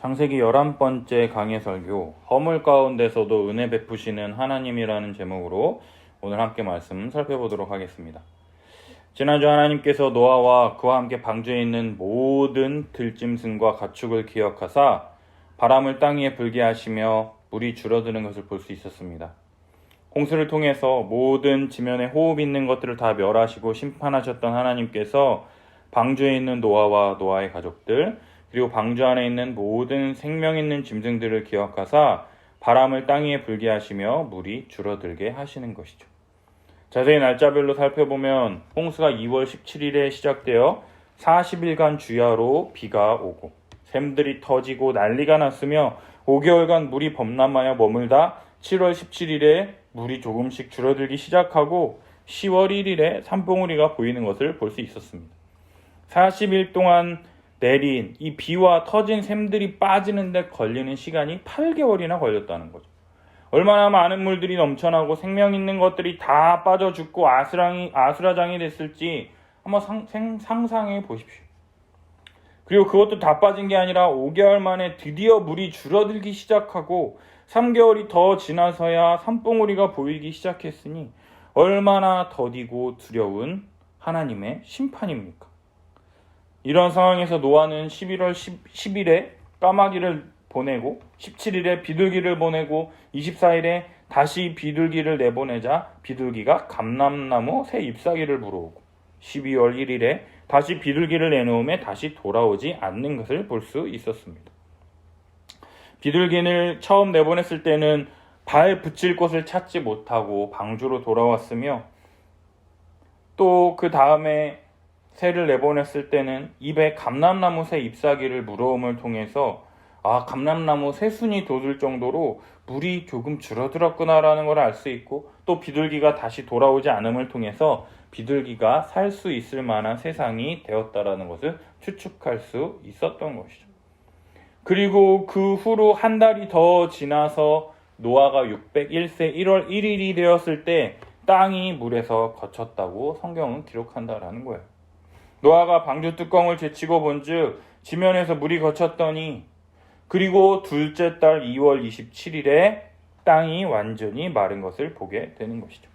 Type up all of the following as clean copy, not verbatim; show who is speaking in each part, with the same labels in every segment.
Speaker 1: 창세기 11번째 강해 설교, 허물 가운데서도 은혜 베푸시는 하나님이라는 제목으로 오늘 함께 말씀 살펴보도록 하겠습니다. 지난주 하나님께서 노아와 그와 함께 방주에 있는 모든 들짐승과 가축을 기억하사 바람을 땅 위에 불게 하시며 물이 줄어드는 것을 볼 수 있었습니다. 홍수를 통해서 모든 지면에 호흡 있는 것들을 다 멸하시고 심판하셨던 하나님께서 방주에 있는 노아와 노아의 가족들, 그리고 방주 안에 있는 모든 생명 있는 짐승들을 기억하사 바람을 땅 위에 불게 하시며 물이 줄어들게 하시는 것이죠. 자세히 날짜별로 살펴보면 홍수가 2월 17일에 시작되어 40일간 주야로 비가 오고 샘들이 터지고 난리가 났으며 5개월간 물이 범람하여 머물다 7월 17일에 물이 조금씩 줄어들기 시작하고 10월 1일에 산봉우리가 보이는 것을 볼 수 있었습니다. 40일 동안 내린 이 비와 터진 샘들이 빠지는 데 걸리는 시간이 8개월이나 걸렸다는 거죠. 얼마나 많은 물들이 넘쳐나고 생명 있는 것들이 다 빠져 죽고 아수라장이 됐을지 한번 상상해 보십시오. 그리고 그것도 다 빠진 게 아니라 5개월 만에 드디어 물이 줄어들기 시작하고 3개월이 더 지나서야 산봉우리가 보이기 시작했으니 얼마나 더디고 두려운 하나님의 심판입니까? 이런 상황에서 노아는 11월 10일에 까마귀를 보내고 17일에 비둘기를 보내고 24일에 다시 비둘기를 내보내자 비둘기가 감람나무 새 잎사귀를 물어오고 12월 1일에 다시 비둘기를 내놓음에 다시 돌아오지 않는 것을 볼 수 있었습니다. 비둘기를 처음 내보냈을 때는 발 붙일 곳을 찾지 못하고 방주로 돌아왔으며 또 그 다음에 새를 내보냈을 때는 입에 감람나무 새 잎사귀를 물어옴을 통해서 감람나무 새순이 돋을 정도로 물이 조금 줄어들었구나라는 걸 알 수 있고 또 비둘기가 다시 돌아오지 않음을 통해서 비둘기가 살 수 있을 만한 세상이 되었다라는 것을 추측할 수 있었던 것이죠. 그리고 그 후로 한 달이 더 지나서 노아가 601세 1월 1일이 되었을 때 땅이 물에서 거쳤다고 성경은 기록한다라는 거예요. 노아가 방주 뚜껑을 제치고 본즉 지면에서 물이 거쳤더니 그리고 둘째 달 2월 27일에 땅이 완전히 마른 것을 보게 되는 것이죠.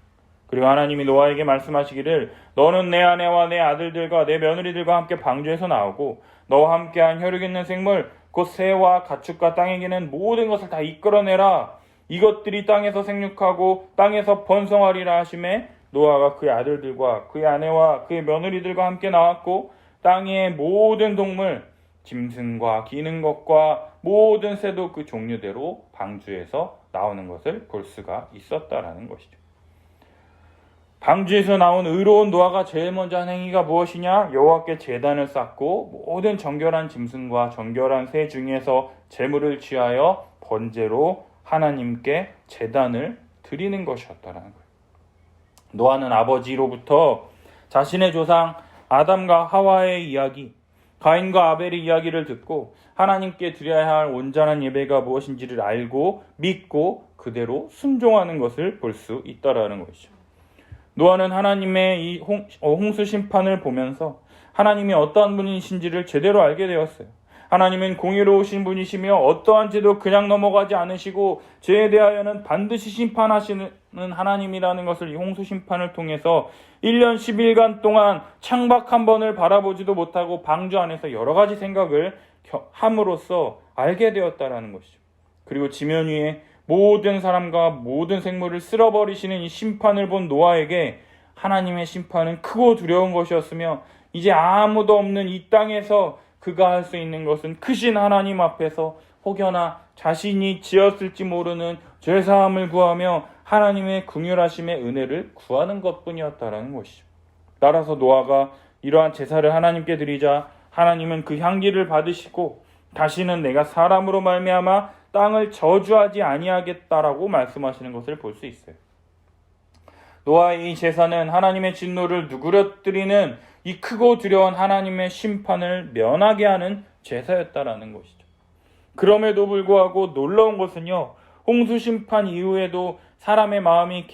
Speaker 1: 그리고 하나님이 노아에게 말씀하시기를 너는 내 아내와 내 아들들과 내 며느리들과 함께 방주에서 나오고 너와 함께한 혈육 있는 생물 곧 새와 가축과 땅에 기는 모든 것을 다 이끌어내라. 이것들이 땅에서 생육하고 땅에서 번성하리라 하시매 노아가 그의 아들들과 그의 아내와 그의 며느리들과 함께 나왔고 땅의 모든 동물, 짐승과 기는 것과 모든 새도 그 종류대로 방주에서 나오는 것을 볼 수가 있었다라는 것이죠. 방주에서 나온 의로운 노아가 제일 먼저 한 행위가 무엇이냐? 여호와께 제단을 쌓고 모든 정결한 짐승과 정결한 새 중에서 제물을 취하여 번제로 하나님께 제단을 드리는 것이었다라는 거예요. 노아는 아버지로부터 자신의 조상 아담과 하와의 이야기, 가인과 아벨의 이야기를 듣고 하나님께 드려야 할 온전한 예배가 무엇인지를 알고 믿고 그대로 순종하는 것을 볼 수 있다라는 것이죠. 노아는 하나님의 이 홍수 심판을 보면서 하나님이 어떠한 분이신지를 제대로 알게 되었어요. 하나님은 공의로우신 분이시며 어떠한 죄도 그냥 넘어가지 않으시고 죄에 대하여는 반드시 심판하시는 하나님이라는 것을 이 홍수 심판을 통해서 1년 10일간 동안 창밖 한 번을 바라보지도 못하고 방주 안에서 여러 가지 생각을 함으로써 알게 되었다라는 것이죠. 그리고 지면 위에 모든 사람과 모든 생물을 쓸어버리시는 이 심판을 본 노아에게 하나님의 심판은 크고 두려운 것이었으며 이제 아무도 없는 이 땅에서 그가 할 수 있는 것은 크신 하나님 앞에서 혹여나 자신이 지었을지 모르는 죄사함을 구하며 하나님의 긍휼하심의 은혜를 구하는 것뿐이었다라는 것이죠. 따라서 노아가 이러한 제사를 하나님께 드리자 하나님은 그 향기를 받으시고 다시는 내가 사람으로 말미암아 땅을 저주하지 아니하겠다라고 말씀하시는 것을 볼 수 있어요. 노아의 이 제사는 하나님의 진노를 누그러뜨리는 이 크고 두려운 하나님의 심판을 면하게 하는 제사였다라는 것이죠. 그럼에도 불구하고 놀라운 것은요, 홍수 심판 이후에도 사람의 마음이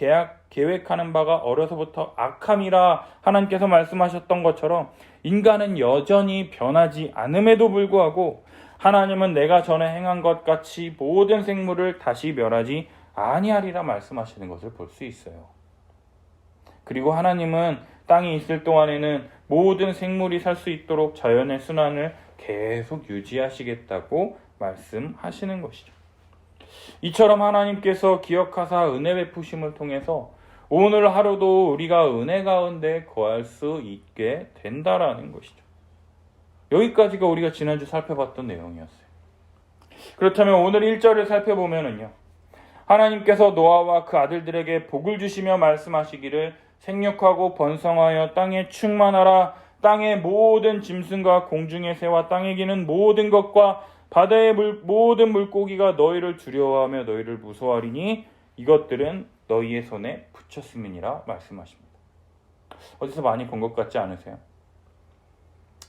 Speaker 1: 계획하는 바가 어려서부터 악함이라 하나님께서 말씀하셨던 것처럼 인간은 여전히 변하지 않음에도 불구하고 하나님은 내가 전에 행한 것 같이 모든 생물을 다시 멸하지 아니하리라 말씀하시는 것을 볼 수 있어요. 그리고 하나님은 땅이 있을 동안에는 모든 생물이 살 수 있도록 자연의 순환을 계속 유지하시겠다고 말씀하시는 것이죠. 이처럼 하나님께서 기억하사 은혜 베푸심을 통해서 오늘 하루도 우리가 은혜 가운데 거할 수 있게 된다라는 것이죠. 여기까지가 우리가 지난주 살펴봤던 내용이었어요. 그렇다면 오늘 1절을 살펴보면요, 하나님께서 노아와 그 아들들에게 복을 주시며 말씀하시기를 생육하고 번성하여 땅에 충만하라. 땅의 모든 짐승과 공중의 새와 땅에 기는 모든 것과 바다의 모든 물고기가 너희를 두려워하며 너희를 무서워하리니 이것들은 너희의 손에 붙였음이니라 말씀하십니다. 어디서 많이 본 것 같지 않으세요?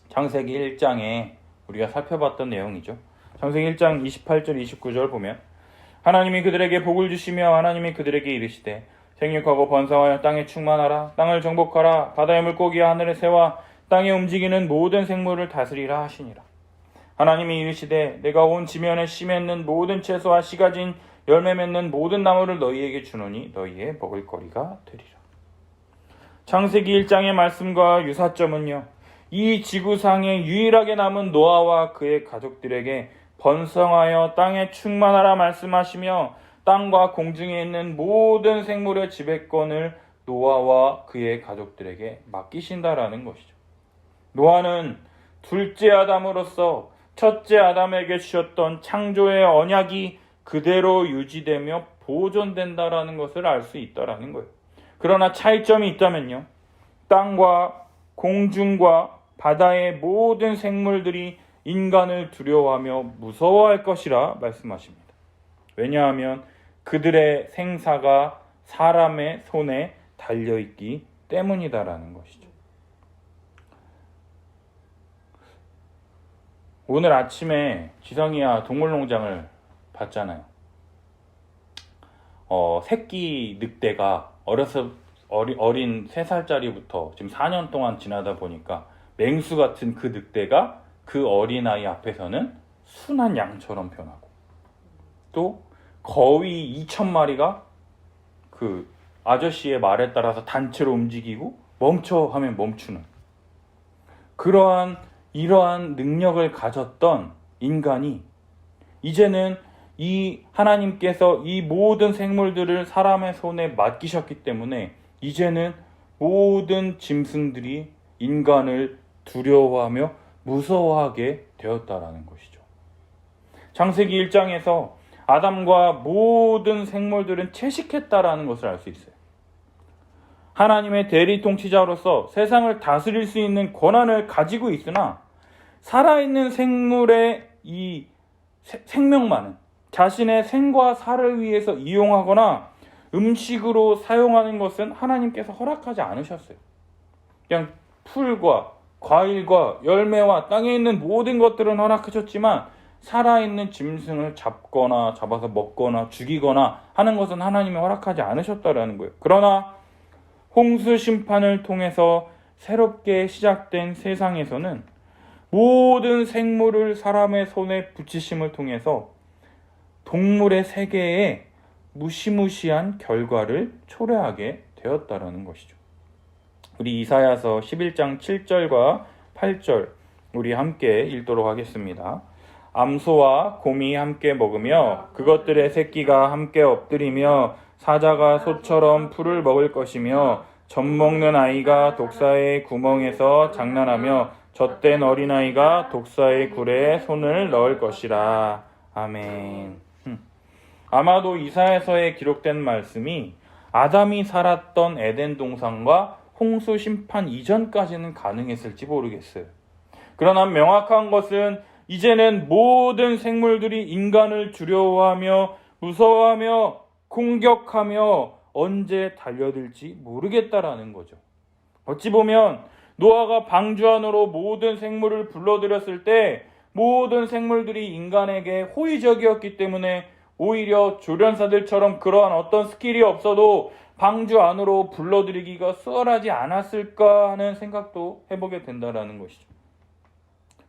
Speaker 1: 창세기 1장에 우리가 살펴봤던 내용이죠. 창세기 1장 28절 29절 보면 하나님이 그들에게 복을 주시며 하나님이 그들에게 이르시되 생육하고 번성하여 땅에 충만하라. 땅을 정복하라. 바다의 물고기와 하늘의 새와 땅에 움직이는 모든 생물을 다스리라 하시니라. 하나님이 이르시되 내가 온 지면에 씨 맺는 모든 채소와 씨 가진 열매 맺는 모든 나무를 너희에게 주노니 너희의 먹을 거리가 되리라. 창세기 1장의 말씀과 유사점은요, 이 지구상에 유일하게 남은 노아와 그의 가족들에게 번성하여 땅에 충만하라 말씀하시며 땅과 공중에 있는 모든 생물의 지배권을 노아와 그의 가족들에게 맡기신다라는 것이죠. 노아는 둘째 아담으로서 첫째 아담에게 주셨던 창조의 언약이 그대로 유지되며 보존된다라는 것을 알 수 있다라는 거예요. 그러나 차이점이 있다면요, 땅과 공중과 바다의 모든 생물들이 인간을 두려워하며 무서워할 것이라 말씀하십니다. 왜냐하면 그들의 생사가 사람의 손에 달려있기 때문이다라는 것이죠. 오늘 아침에 지성이야 동물농장을 봤잖아요. 새끼 늑대가 어린 3살짜리부터 지금 4년 동안 지나다 보니까 맹수 같은 그 늑대가 그 어린아이 앞에서는 순한 양처럼 변하고, 또 거위 2,000마리가 그 아저씨의 말에 따라서 단체로 움직이고 멈춰 하면 멈추는, 이러한 능력을 가졌던 인간이 이제는 이 하나님께서 이 모든 생물들을 사람의 손에 맡기셨기 때문에 이제는 모든 짐승들이 인간을 두려워하며 무서워하게 되었다라는 것이죠. 창세기 1장에서 아담과 모든 생물들은 채식했다라는 것을 알 수 있어요. 하나님의 대리 통치자로서 세상을 다스릴 수 있는 권한을 가지고 있으나 살아있는 생물의 이 생명만은 자신의 생과 살을 위해서 이용하거나 음식으로 사용하는 것은 하나님께서 허락하지 않으셨어요. 그냥 풀과 과일과 열매와 땅에 있는 모든 것들은 허락하셨지만 살아있는 짐승을 잡아서 먹거나 죽이거나 하는 것은 하나님이 허락하지 않으셨다라는 거예요. 그러나 홍수 심판을 통해서 새롭게 시작된 세상에서는 모든 생물을 사람의 손에 붙이심을 통해서 동물의 세계에 무시무시한 결과를 초래하게 되었다라는 것이죠. 우리 이사야서 11장 7절과 8절 우리 함께 읽도록 하겠습니다. 암소와 곰이 함께 먹으며 그것들의 새끼가 함께 엎드리며 사자가 소처럼 풀을 먹을 것이며 젖 먹는 아이가 독사의 구멍에서 장난하며 젖된 어린아이가 독사의 굴에 손을 넣을 것이라. 아멘. 아마도 이사야서에 기록된 말씀이 아담이 살았던 에덴 동산과 홍수 심판 이전까지는 가능했을지 모르겠어요. 그러나 명확한 것은 이제는 모든 생물들이 인간을 두려워하며 무서워하며 공격하며 언제 달려들지 모르겠다라는 거죠. 어찌 보면 노아가 방주 안으로 모든 생물을 불러들였을 때 모든 생물들이 인간에게 호의적이었기 때문에 오히려 조련사들처럼 그러한 어떤 스킬이 없어도 방주 안으로 불러들이기가 수월하지 않았을까 하는 생각도 해보게 된다라는 것이죠.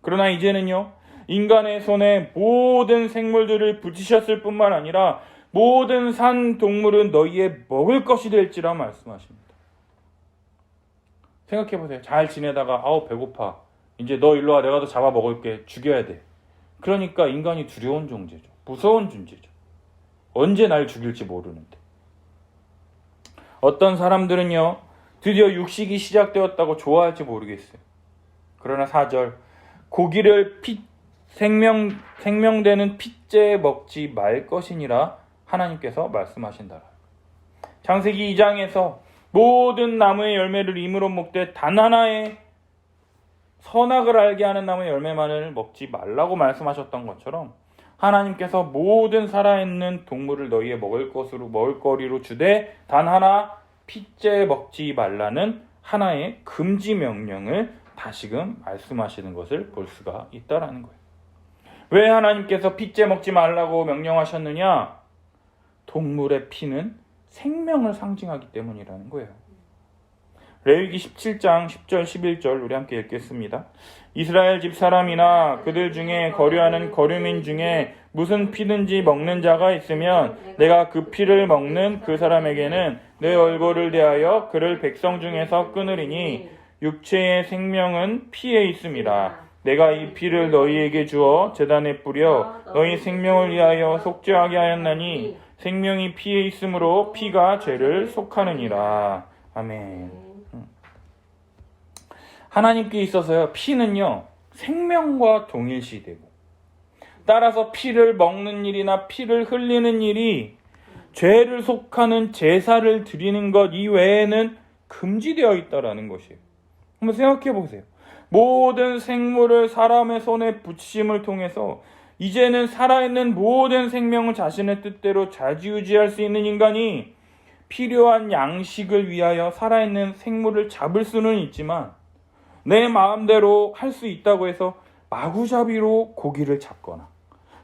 Speaker 1: 그러나 이제는요, 인간의 손에 모든 생물들을 붙이셨을 뿐만 아니라 모든 산 동물은 너희의 먹을 것이 될지라 말씀하십니다. 생각해보세요. 잘 지내다가 배고파. 이제 너 일로 와. 내가 더 잡아 먹을게. 죽여야 돼. 그러니까 인간이 두려운 존재죠. 무서운 존재죠. 언제 날 죽일지 모르는데. 어떤 사람들은요. 드디어 육식이 시작되었다고 좋아할지 모르겠어요. 그러나 4절 고기를 생명되는 핏째 먹지 말 것이니라 하나님께서 말씀하신다. 창세기 2장에서 모든 나무의 열매를 임으로 먹되 단 하나의 선악을 알게 하는 나무의 열매만을 먹지 말라고 말씀하셨던 것처럼 하나님께서 모든 살아있는 동물을 너희의 먹을거리로 주되 단 하나 핏째 먹지 말라는 하나의 금지 명령을 다시금 말씀하시는 것을 볼 수가 있다라는 거예요. 왜 하나님께서 핏째 먹지 말라고 명령하셨느냐? 동물의 피는 생명을 상징하기 때문이라는 거예요. 레위기 17장 10절 11절 우리 함께 읽겠습니다. 이스라엘 집 사람이나 그들 중에 거류하는 거류민 중에 무슨 피든지 먹는 자가 있으면 내가 그 피를 먹는 그 사람에게는 내 얼굴을 대하여 그를 백성 중에서 끊으리니 육체의 생명은 피에 있음이라. 내가 이 피를 너희에게 주어 제단에 뿌려 너희 생명을 위하여 속죄하게 하였나니 생명이 피에 있으므로 피가 죄를 속하느니라. 아멘. 하나님께 있어서요, 피는요 생명과 동일시되고 따라서 피를 먹는 일이나 피를 흘리는 일이 죄를 속하는 제사를 드리는 것 이외에는 금지되어 있다라는 것이에요. 한번 생각해 보세요. 모든 생물을 사람의 손에 붙이심을 통해서 이제는 살아있는 모든 생명을 자신의 뜻대로 좌지우지할 수 있는 인간이 필요한 양식을 위하여 살아있는 생물을 잡을 수는 있지만 내 마음대로 할 수 있다고 해서 마구잡이로 고기를 잡거나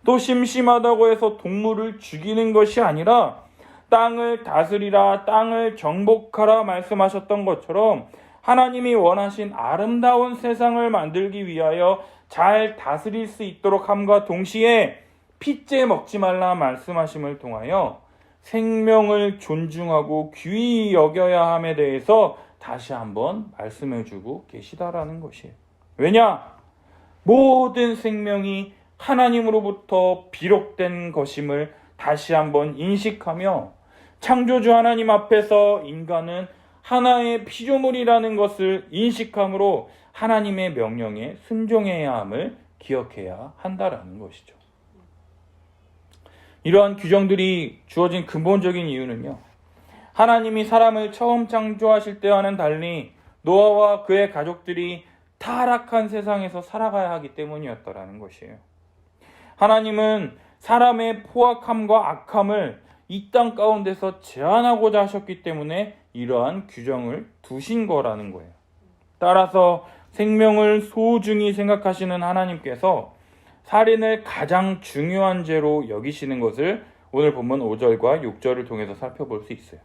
Speaker 1: 또 심심하다고 해서 동물을 죽이는 것이 아니라 땅을 다스리라, 땅을 정복하라 말씀하셨던 것처럼 하나님이 원하신 아름다운 세상을 만들기 위하여 잘 다스릴 수 있도록 함과 동시에 핏째 먹지 말라 말씀하심을 통하여 생명을 존중하고 귀히 여겨야 함에 대해서 다시 한번 말씀해주고 계시다라는 것이에요. 왜냐? 모든 생명이 하나님으로부터 비록된 것임을 다시 한번 인식하며 창조주 하나님 앞에서 인간은 하나의 피조물이라는 것을 인식함으로 하나님의 명령에 순종해야 함을 기억해야 한다라는 것이죠. 이러한 규정들이 주어진 근본적인 이유는요. 하나님이 사람을 처음 창조하실 때와는 달리 노아와 그의 가족들이 타락한 세상에서 살아가야 하기 때문이었더라는 것이에요. 하나님은 사람의 포악함과 악함을 이 땅 가운데서 제한하고자 하셨기 때문에 이러한 규정을 두신 거라는 거예요. 따라서 생명을 소중히 생각하시는 하나님께서 살인을 가장 중요한 죄로 여기시는 것을 오늘 본문 5절과 6절을 통해서 살펴볼 수 있어요.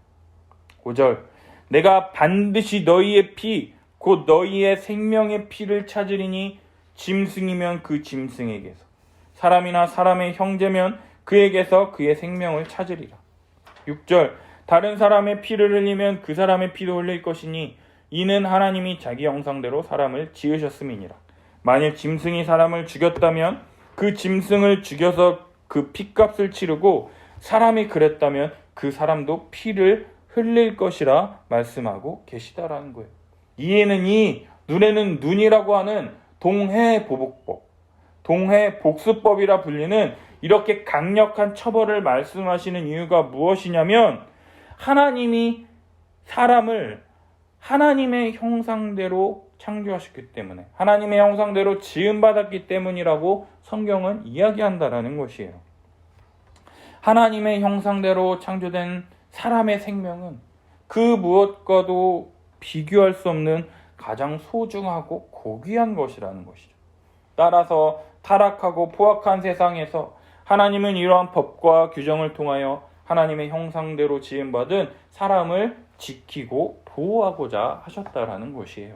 Speaker 1: 5절 내가 반드시 너희의 피 곧 너희의 생명의 피를 찾으리니 짐승이면 그 짐승에게서 사람이나 사람의 형제면 그에게서 그의 생명을 찾으리라. 6절 다른 사람의 피를 흘리면 그 사람의 피도 흘릴 것이니 이는 하나님이 자기 형상대로 사람을 지으셨음이니라. 만일 짐승이 사람을 죽였다면 그 짐승을 죽여서 그 피값을 치르고 사람이 그랬다면 그 사람도 피를 흘릴 것이라 말씀하고 계시다라는 거예요. 이에는 이, 눈에는 눈이라고 하는 동해보복법, 동해복수법이라 불리는 이렇게 강력한 처벌을 말씀하시는 이유가 무엇이냐면 하나님이 사람을 하나님의 형상대로 창조하셨기 때문에 하나님의 형상대로 지음받았기 때문이라고 성경은 이야기한다라는 것이에요. 하나님의 형상대로 창조된 사람의 생명은 그 무엇과도 비교할 수 없는 가장 소중하고 고귀한 것이라는 것이죠. 따라서 타락하고 포악한 세상에서 하나님은 이러한 법과 규정을 통하여 하나님의 형상대로 지음받은 사람을 지키고 보호하고자 하셨다라는 것이에요.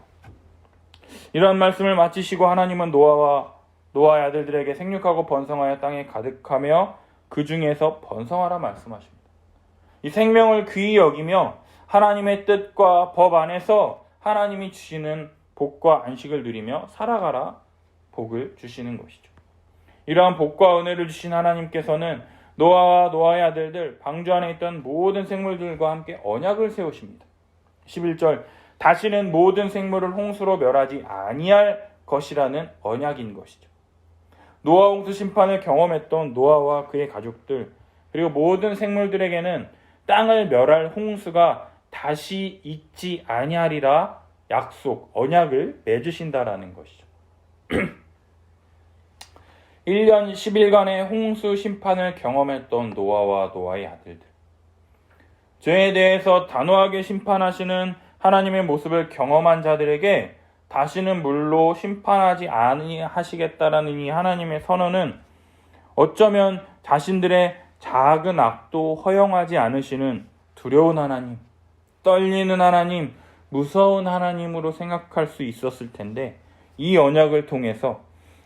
Speaker 1: 이러한 말씀을 마치시고 하나님은 노아와 노아의 아들들에게 생육하고 번성하여 땅에 가득하며 그 중에서 번성하라 말씀하십니다. 이 생명을 귀히 여기며 하나님의 뜻과 법 안에서 하나님이 주시는 복과 안식을 누리며 살아가라 복을 주시는 것이죠. 이러한 복과 은혜를 주신 하나님께서는 노아와 노아의 아들들, 방주 안에 있던 모든 생물들과 함께 언약을 세우십니다. 11절, 다시는 모든 생물을 홍수로 멸하지 아니할 것이라는 언약인 것이죠. 노아 홍수 심판을 경험했던 노아와 그의 가족들, 그리고 모든 생물들에게는 땅을 멸할 홍수가 다시 있지 아니하리라 약속, 언약을 맺으신다라는 것이죠. 1년 10일간의 홍수 심판을 경험했던 노아와 노아의 아들들. 죄에 대해서 단호하게 심판하시는 하나님의 모습을 경험한 자들에게 다시는 물로 심판하지 아니하시겠다라는 이 하나님의 선언은 어쩌면 자신들의 작은 악도 허용하지 않으시는 두려운 하나님, 떨리는 하나님, 무서운 하나님으로 생각할 수 있었을 텐데, 이 언약을 통해서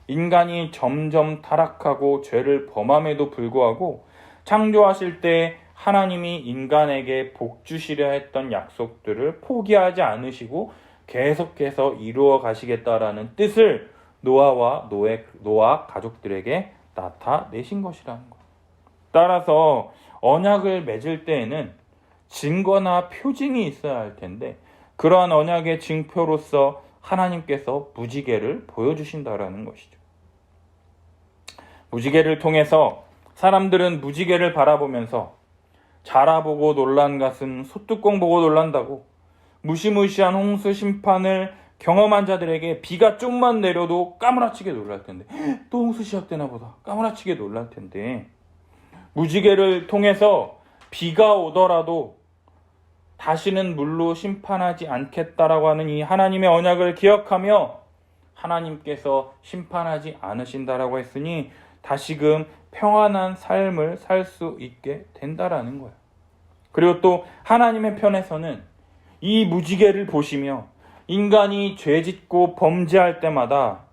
Speaker 1: 인간이 점점 타락하고 죄를 범함에도 불구하고 창조하실 때 하나님이 인간에게 복 주시려 했던 약속들을 포기하지 않으시고 계속해서 이루어 가시겠다라는 뜻을 노아와 노아 가족들에게 나타내신 것이라는 것. 따라서 언약을 맺을 때에는 증거나 표징이 있어야 할 텐데, 그러한 언약의 증표로서 하나님께서 무지개를 보여주신다라는 것이죠. 무지개를 통해서 사람들은 무지개를 바라보면서 자라보고 놀란 것은 소뚜껑 보고 놀란다고, 무시무시한 홍수 심판을 경험한 자들에게 비가 좀만 내려도 까무라치게 놀랄 텐데, 또 홍수 시작되나 보다 까무라치게 놀랄 텐데, 무지개를 통해서 비가 오더라도 다시는 물로 심판하지 않겠다라고 하는 이 하나님의 언약을 기억하며 하나님께서 심판하지 않으신다라고 했으니 다시금 평안한 삶을 살 수 있게 된다라는 거예요. 그리고 또 하나님의 편에서는 이 무지개를 보시며 인간이 죄짓고 범죄할 때마다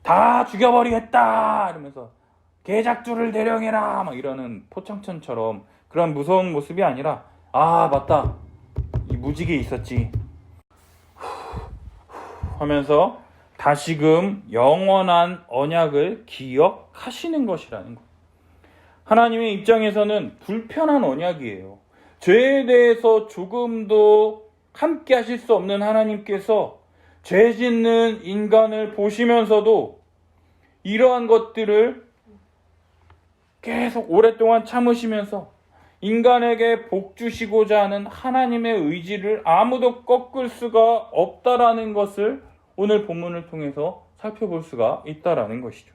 Speaker 1: 다 죽여버리겠다 이러면서 개작두를 대령해라 막 이러는 포청천처럼 그런 무서운 모습이 아니라, 아 맞다, 이 무지개 있었지 하면서 다시금 영원한 언약을 기억하시는 것이라는 것. 하나님의 입장에서는 불편한 언약이에요. 죄에 대해서 조금도 함께 하실 수 없는 하나님께서 죄 짓는 인간을 보시면서도 이러한 것들을 계속 오랫동안 참으시면서 인간에게 복 주시고자 하는 하나님의 의지를 아무도 꺾을 수가 없다라는 것을 오늘 본문을 통해서 살펴볼 수가 있다라는 것이죠.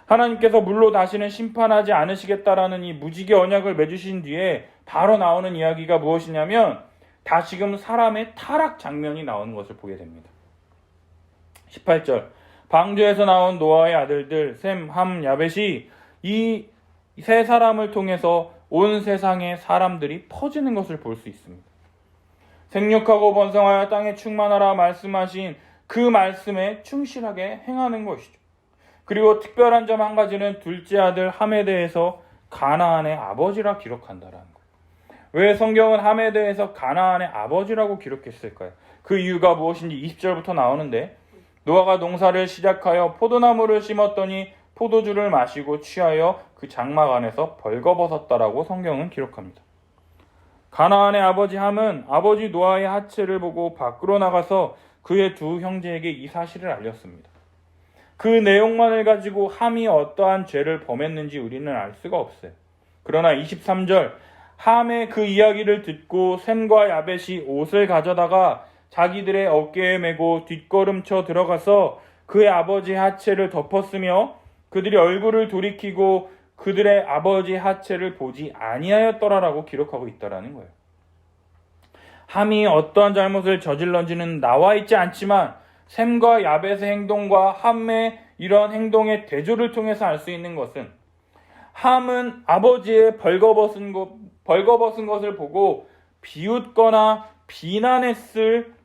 Speaker 1: 하나님께서 물로 다시는 심판하지 않으시겠다라는 이 무지개 언약을 맺으신 뒤에 바로 나오는 이야기가 무엇이냐면 다시금 사람의 타락 장면이 나오는 것을 보게 됩니다. 18절, 방주에서 나온 노아의 아들들 셈, 함, 야벳이 이 세 사람을 통해서 온 세상의 사람들이 퍼지는 것을 볼 수 있습니다. 생육하고 번성하여 땅에 충만하라 말씀하신 그 말씀에 충실하게 행하는 것이죠. 그리고 특별한 점 한 가지는 둘째 아들 함에 대해서 가나안의 아버지라 기록한다라는 거예요. 왜 성경은 함에 대해서 가나안의 아버지라고 기록했을까요? 그 이유가 무엇인지 20절부터 나오는데, 노아가 농사를 시작하여 포도나무를 심었더니 포도주를 마시고 취하여 그 장막 안에서 벌거벗었다라고 성경은 기록합니다. 가나안의 아버지 함은 아버지 노아의 하체를 보고 밖으로 나가서 그의 두 형제에게 이 사실을 알렸습니다. 그 내용만을 가지고 함이 어떠한 죄를 범했는지 우리는 알 수가 없어요. 그러나 23절, 함의 그 이야기를 듣고 셈과 야벳이 옷을 가져다가 자기들의 어깨에 메고 뒷걸음쳐 들어가서 그의 아버지 하체를 덮었으며 그들이 얼굴을 돌이키고 그들의 아버지 하체를 보지 아니하였더라라고 기록하고 있다라는 거예요. 함이 어떠한 잘못을 저질렀는지는 나와 있지 않지만 셈과 야벳의 행동과 함의 이런 행동의 대조를 통해서 알 수 있는 것은, 함은 아버지의 벌거벗은 것을 보고 비웃거나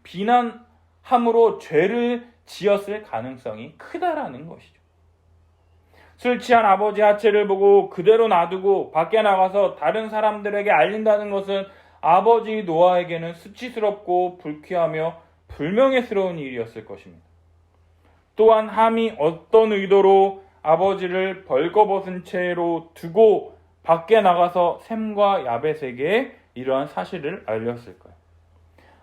Speaker 1: 비난함으로 죄를 지었을 가능성이 크다라는 것이죠. 술 취한 아버지 하체를 보고 그대로 놔두고 밖에 나가서 다른 사람들에게 알린다는 것은 아버지 노아에게는 수치스럽고 불쾌하며 불명예스러운 일이었을 것입니다. 또한 함이 어떤 의도로 아버지를 벌거벗은 채로 두고 밖에 나가서 셈과 야벳에게 이러한 사실을 알렸을까요?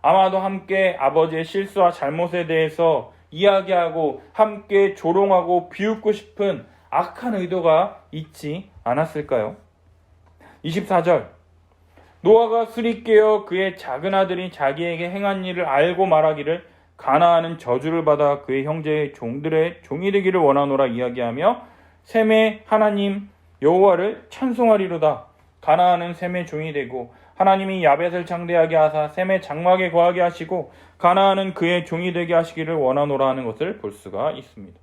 Speaker 1: 아마도 함께 아버지의 실수와 잘못에 대해서 이야기하고 함께 조롱하고 비웃고 싶은 악한 의도가 있지 않았을까요? 24절, 노아가 술이 깨어 그의 작은 아들이 자기에게 행한 일을 알고 말하기를 가나안은 저주를 받아 그의 형제의 종들의 종이 되기를 원하노라 이야기하며 셈의 하나님 여호와를 찬송하리로다. 가나안은 셈의 종이 되고 하나님이 야벳을 창대하게 하사 셈의 장막에 거하게 하시고 가나안은 그의 종이 되게 하시기를 원하노라 하는 것을 볼 수가 있습니다.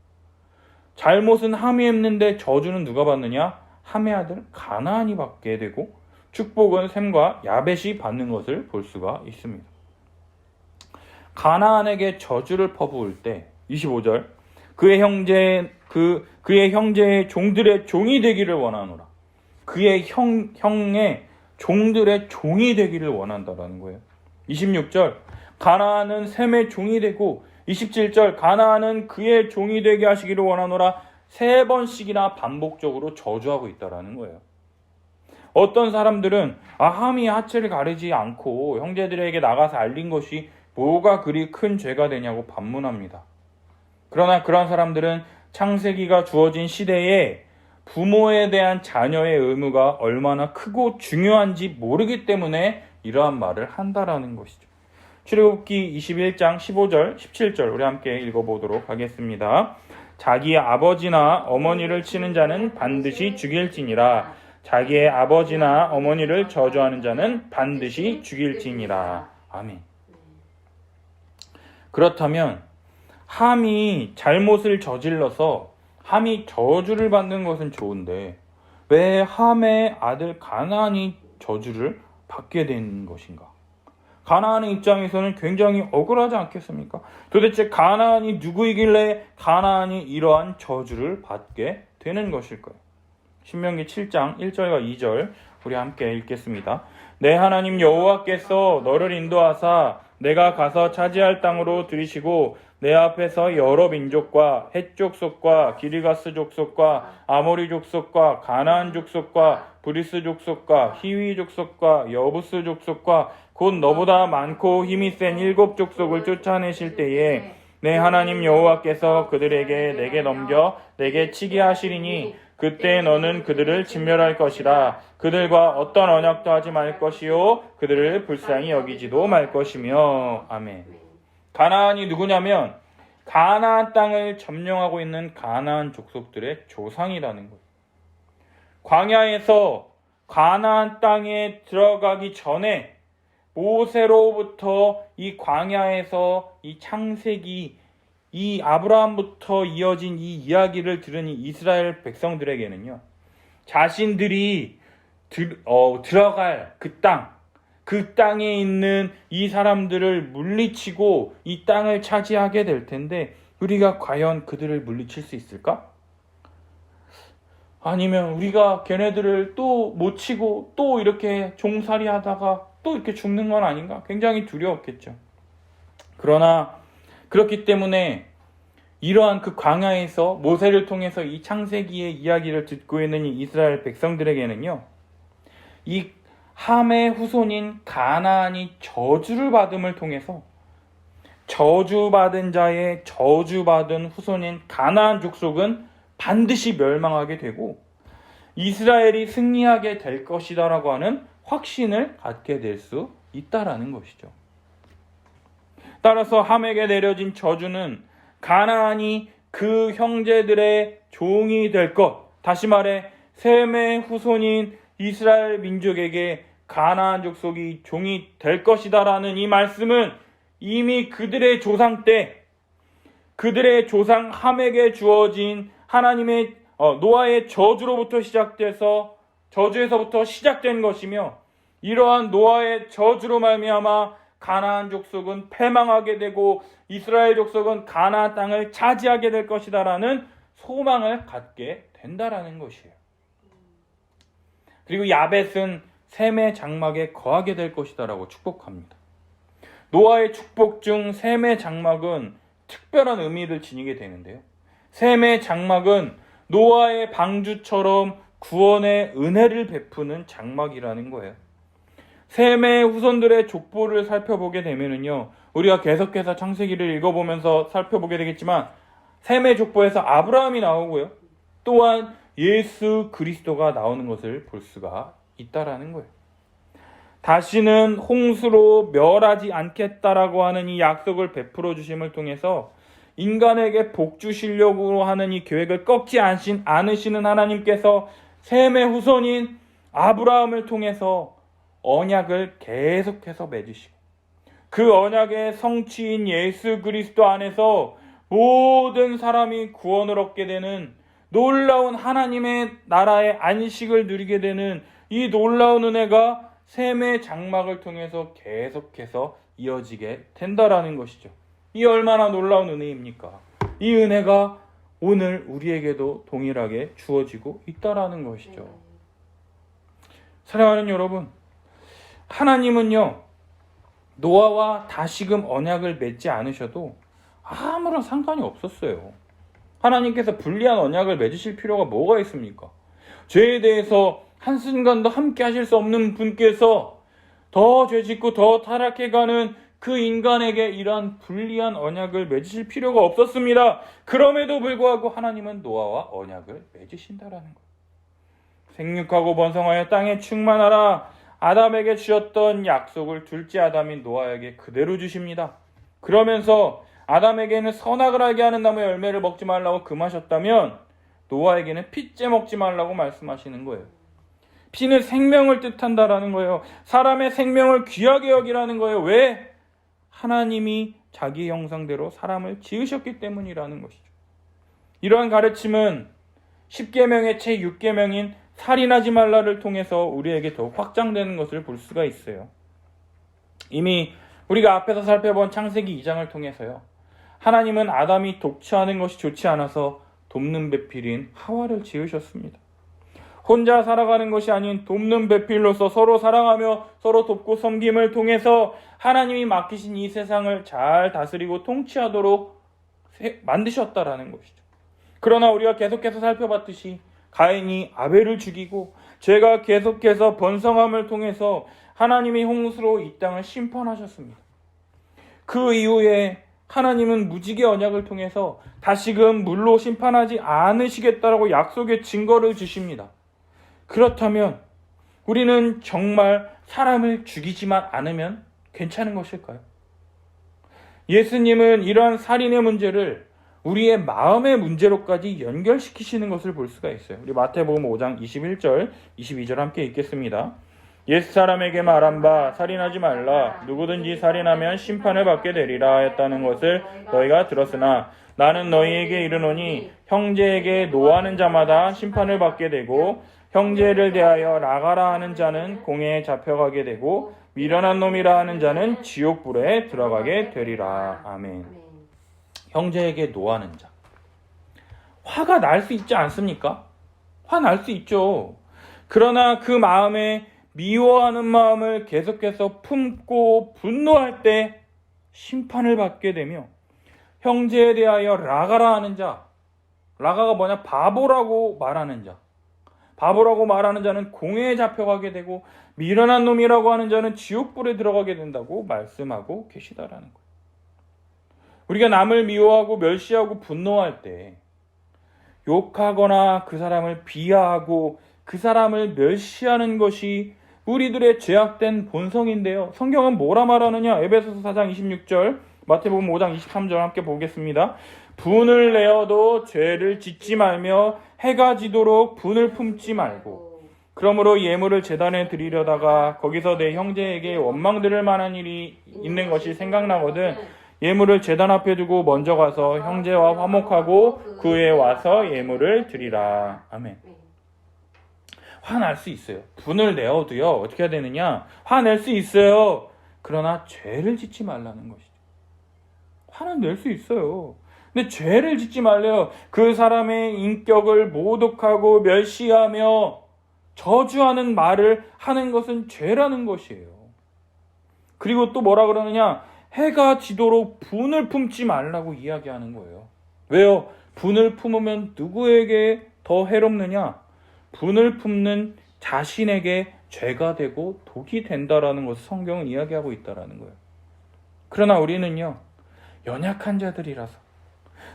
Speaker 1: 잘못은 함이 했는데 저주는 누가 받느냐? 함의 아들 가나안이 받게 되고 축복은 셈과 야벳이 받는 것을 볼 수가 있습니다. 가나안에게 저주를 퍼부을 때 25절, 그의 형제의 종들의 종이 되기를 원하노라. 그의 형의 종들의 종이 되기를 원한다라는 거예요. 26절, 가나안은 셈의 종이 되고 27절, 가나안은 그의 종이 되게 하시기를 원하노라. 3번씩이나 반복적으로 저주하고 있다라는 거예요. 어떤 사람들은 함이 하체를 가리지 않고 형제들에게 나가서 알린 것이 뭐가 그리 큰 죄가 되냐고 반문합니다. 그러나 그런 사람들은 창세기가 주어진 시대에 부모에 대한 자녀의 의무가 얼마나 크고 중요한지 모르기 때문에 이러한 말을 한다라는 것이죠. 출애굽기 21장 15절, 17절 우리 함께 읽어보도록 하겠습니다. 자기의 아버지나 어머니를 치는 자는 반드시 죽일지니라. 자기의 아버지나 어머니를 저주하는 자는 반드시 죽일지니라. 아멘. 그렇다면 함이 잘못을 저질러서 함이 저주를 받는 것은 좋은데 왜 함의 아들 가나안이 저주를 받게 된 것인가? 가나안의 입장에서는 굉장히 억울하지 않겠습니까? 도대체 가나안이 누구이길래 가나안이 이러한 저주를 받게 되는 것일까요? 신명기 7장 1절과 2절 우리 함께 읽겠습니다. 내 하나님 여호와께서 너를 인도하사 내가 가서 차지할 땅으로 들이시고 내 앞에서 여러 민족과 헷 족속과 기르가스 족속과 아모리 족속과 가나안 족속과 브리스 족속과 히위 족속과 여부스 족속과 곧 너보다 많고 힘이 센 7 족속을 쫓아내실 때에 내 하나님 여호와께서 그들에게 내게 넘겨 내게 치게 하시리니 그때 너는 그들을 진멸할 것이라. 그들과 어떤 언약도 하지 말 것이요 그들을 불쌍히 여기지도 말 것이며. 아멘. 가나안이 누구냐면 가나안 땅을 점령하고 있는 가나안 족속들의 조상이라는 거예요. 광야에서 가나안 땅에 들어가기 전에 모세로부터 이 광야에서 이 창세기 이 아브라함부터 이어진 이 이야기를 들은 이스라엘 백성들에게는요, 자신들이 들어갈 그 땅에 있는 이 사람들을 물리치고 이 땅을 차지하게 될 텐데 우리가 과연 그들을 물리칠 수 있을까? 아니면 우리가 걔네들을 또 못 치고 또 이렇게 종살이 하다가 또 이렇게 죽는 건 아닌가? 굉장히 두려웠겠죠. 그러나 그렇기 때문에 이러한 그 광야에서 모세를 통해서 이 창세기의 이야기를 듣고 있는 이 이스라엘 백성들에게는요, 이 함의 후손인 가나안이 저주를 받음을 통해서 저주받은 자의 저주받은 후손인 가나안 족속은 반드시 멸망하게 되고 이스라엘이 승리하게 될 것이다라고 하는 확신을 갖게 될 수 있다라는 것이죠. 따라서 함에게 내려진 저주는 가나안이 그 형제들의 종이 될 것, 다시 말해 셈의 후손인 이스라엘 민족에게 가나안 족속이 종이 될 것이다라는 이 말씀은 이미 그들의 조상 때 그들의 조상 함에게 주어진 하나님의 노아의 저주로부터 저주에서부터 시작된 것이며, 이러한 노아의 저주로 말미암아 가나안 족속은 패망하게 되고 이스라엘 족속은 가나안 땅을 차지하게 될 것이다라는 소망을 갖게 된다라는 것이에요. 그리고 야벳은 셈의 장막에 거하게 될 것이다라고 축복합니다. 노아의 축복 중 셈의 장막은 특별한 의미를 지니게 되는데요. 셈의 장막은 노아의 방주처럼 구원의 은혜를 베푸는 장막이라는 거예요. 셈의 후손들의 족보를 살펴보게 되면은요, 우리가 계속해서 창세기를 읽어보면서 살펴보게 되겠지만 셈의 족보에서 아브라함이 나오고요, 또한 예수 그리스도가 나오는 것을 볼 수가 있다라는 거예요. 다시는 홍수로 멸하지 않겠다라고 하는 이 약속을 베풀어 주심을 통해서 인간에게 복 주시려고 하는 이 계획을 꺾지 않으시는 하나님께서 셈의 후손인 아브라함을 통해서 언약을 계속해서 맺으시고 그 언약의 성취인 예수 그리스도 안에서 모든 사람이 구원을 얻게 되는 놀라운 하나님의 나라의 안식을 누리게 되는 이 놀라운 은혜가 셈의 장막을 통해서 계속해서 이어지게 된다라는 것이죠. 이 얼마나 놀라운 은혜입니까? 이 은혜가 오늘 우리에게도 동일하게 주어지고 있다라는 것이죠. 사랑하는 여러분, 하나님은요, 노아와 다시금 언약을 맺지 않으셔도 아무런 상관이 없었어요. 하나님께서 불리한 언약을 맺으실 필요가 뭐가 있습니까? 죄에 대해서 한순간도 함께 하실 수 없는 분께서 더 죄짓고 더 타락해가는 그 인간에게 이러한 불리한 언약을 맺으실 필요가 없었습니다. 그럼에도 불구하고 하나님은 노아와 언약을 맺으신다라는 거예요. 생육하고 번성하여 땅에 충만하라. 아담에게 주셨던 약속을 둘째 아담인 노아에게 그대로 주십니다. 그러면서 아담에게는 선악을 알게 하는 나무의 열매를 먹지 말라고 금하셨다면 노아에게는 피째 먹지 말라고 말씀하시는 거예요. 피는 생명을 뜻한다라는 거예요. 사람의 생명을 귀하게 여기라는 거예요. 왜? 하나님이 자기 형상대로 사람을 지으셨기 때문이라는 것이죠. 이러한 가르침은 10계명의 제6계명인 살인하지 말라를 통해서 우리에게 더욱 확장되는 것을 볼 수가 있어요. 이미 우리가 앞에서 살펴본 창세기 2장을 통해서요, 하나님은 아담이 독취하는 것이 좋지 않아서 돕는 배필인 하와를 지으셨습니다. 혼자 살아가는 것이 아닌 돕는 배필로서 서로 사랑하며 서로 돕고 섬김을 통해서 하나님이 맡기신 이 세상을 잘 다스리고 통치하도록 만드셨다라는 것이죠. 그러나 우리가 계속해서 살펴봤듯이 가인이 아벨을 죽이고 죄가 계속해서 번성함을 통해서 하나님이 홍수로 이 땅을 심판하셨습니다. 그 이후에 하나님은 무지개 언약을 통해서 다시금 물로 심판하지 않으시겠다라고 약속의 증거를 주십니다. 그렇다면 우리는 정말 사람을 죽이지만 않으면 괜찮은 것일까요? 예수님은 이러한 살인의 문제를 우리의 마음의 문제로까지 연결시키시는 것을 볼 수가 있어요. 우리 마태복음 5장 21절, 22절 함께 읽겠습니다. 옛사람에게 말한 바 살인하지 말라. 누구든지 살인하면 심판을 받게 되리라 했다는 것을 너희가 들었으나 나는 너희에게 이르노니 형제에게 노하는 자마다 심판을 받게 되고 형제를 대하여 나가라 하는 자는 공회에 잡혀가게 되고 미련한 놈이라 하는 자는 지옥불에 들어가게 되리라. 아멘. 형제에게 노하는 자. 화가 날 수 있지 않습니까? 화날 수 있죠. 그러나 그 마음에 미워하는 마음을 계속해서 품고 분노할 때 심판을 받게 되며 형제에 대하여 라가라 하는 자. 라가가 뭐냐? 바보라고 말하는 자. 바보라고 말하는 자는 공회에 잡혀가게 되고 미련한 놈이라고 하는 자는 지옥불에 들어가게 된다고 말씀하고 계시다라는 거예요. 우리가 남을 미워하고 멸시하고 분노할 때 욕하거나 그 사람을 비하하고 그 사람을 멸시하는 것이 우리들의 죄악된 본성인데요. 성경은 뭐라 말하느냐? 에베소서 4장 26절, 마태복음 5장 23절 함께 보겠습니다. 분을 내어도 죄를 짓지 말며 해가 지도록 분을 품지 말고 그러므로 예물을 제단에 드리려다가 거기서 내 형제에게 원망들을 만한 일이 있는 것이 생각나거든 예물을 제단 앞에 두고 먼저 가서 형제와 화목하고 그 후에 와서 예물을 드리라. 아멘. 화날 수 있어요. 분을 내어도요, 어떻게 해야 되느냐? 화낼 수 있어요. 그러나 죄를 짓지 말라는 것이죠. 화는 낼 수 있어요. 근데 죄를 짓지 말래요. 그 사람의 인격을 모독하고 멸시하며 저주하는 말을 하는 것은 죄라는 것이에요. 그리고 또 뭐라 그러느냐? 해가 지도록 분을 품지 말라고 이야기하는 거예요. 왜요? 분을 품으면 누구에게 더 해롭느냐? 분을 품는 자신에게 죄가 되고 독이 된다라는 것을 성경은 이야기하고 있다라는 거예요. 그러나 우리는요, 연약한 자들이라서